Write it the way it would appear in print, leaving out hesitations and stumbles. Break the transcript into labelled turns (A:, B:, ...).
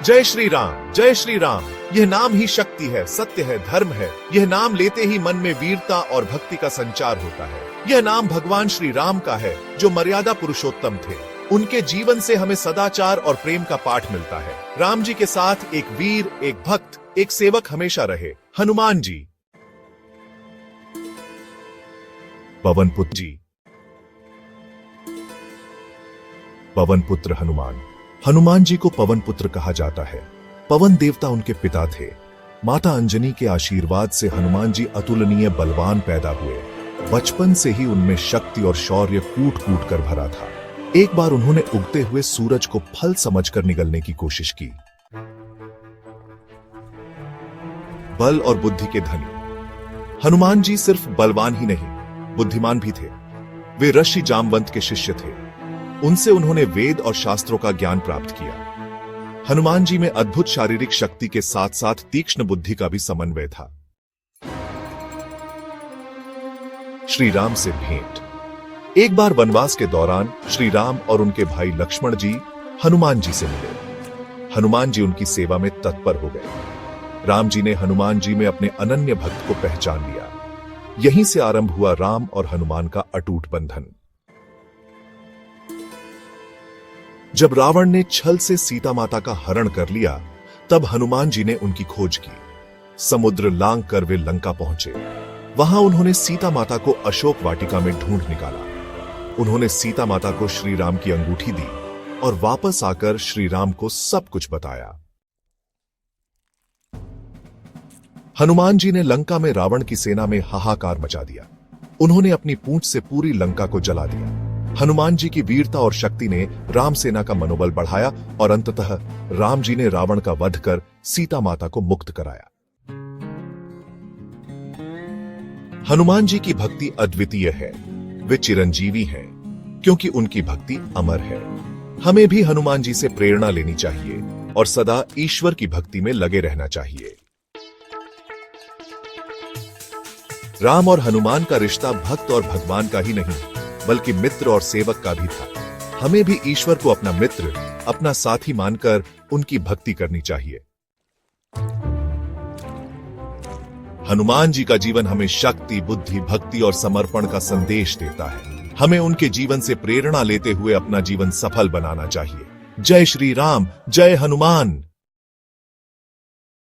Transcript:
A: जय श्री राम, जय श्री राम। यह नाम ही शक्ति है, सत्य है, धर्म है। यह नाम लेते ही मन में वीरता और भक्ति का संचार होता है। यह नाम भगवान श्री राम का है, जो मर्यादा पुरुषोत्तम थे। उनके जीवन से हमें सदाचार और प्रेम का पाठ मिलता है। राम जी के साथ एक वीर, एक भक्त, एक सेवक हमेशा रहे, हनुमान जी। पवन पुत्र जी। पवन पुत्र हनुमान। हनुमान जी को पवन पुत्र कहा जाता है। पवन देवता उनके पिता थे। माता अंजनी के आशीर्वाद से हनुमान जी अतुलनीय बलवान पैदा हुए। बचपन से ही उनमें शक्ति और शौर्य कूट कूट कर भरा था। एक बार उन्होंने उगते हुए सूरज को फल समझकर निगलने की कोशिश की। बल और बुद्धि के धनी हनुमान जी सिर्फ बलवान ही नहीं, बुद्धिमान भी थे। वे ऋषि जामवंत के शिष्य थे। उनसे उन्होंने वेद और शास्त्रों का ज्ञान प्राप्त किया। हनुमान जी में अद्भुत शारीरिक शक्ति के साथ साथ तीक्ष्ण बुद्धि का भी समन्वय था। श्री राम से भेंट। एक बार वनवास के दौरान श्री राम और उनके भाई लक्ष्मण जी हनुमान जी से मिले। हनुमान जी उनकी सेवा में तत्पर हो गए। राम जी ने हनुमान जी में अपने अनन्य भक्त को पहचान लिया। यहीं से आरंभ हुआ राम और हनुमान का अटूट बंधन। जब रावण ने छल से सीता माता का हरण कर लिया, तब हनुमान जी ने उनकी खोज की। समुद्र लांघ कर वे लंका पहुंचे। वहां उन्होंने सीता माता को अशोक वाटिका में ढूंढ निकाला। उन्होंने सीता माता को श्री राम की अंगूठी दी और वापस आकर श्री राम को सब कुछ बताया। हनुमान जी ने लंका में रावण की सेना में हाहाकार मचा दिया। उन्होंने अपनी पूंछ से पूरी लंका को जला दिया। हनुमान जी की वीरता और शक्ति ने राम सेना का मनोबल बढ़ाया और अंततः राम जी ने रावण का वध कर सीता माता को मुक्त कराया। हनुमान जी की भक्ति अद्वितीय है। वे चिरंजीवी हैं, क्योंकि उनकी भक्ति अमर है। हमें भी हनुमान जी से प्रेरणा लेनी चाहिए और सदा ईश्वर की भक्ति में लगे रहना चाहिए। राम और हनुमान का रिश्ता भक्त और भगवान का ही नहीं, बल्कि मित्र और सेवक का भी था। हमें भी ईश्वर को अपना मित्र, अपना साथी मानकर उनकी भक्ति करनी चाहिए। हनुमान जी का जीवन हमें शक्ति, बुद्धि, भक्ति और समर्पण का संदेश देता है। हमें उनके जीवन से प्रेरणा लेते हुए अपना जीवन सफल बनाना चाहिए। जय श्री राम, जय हनुमान।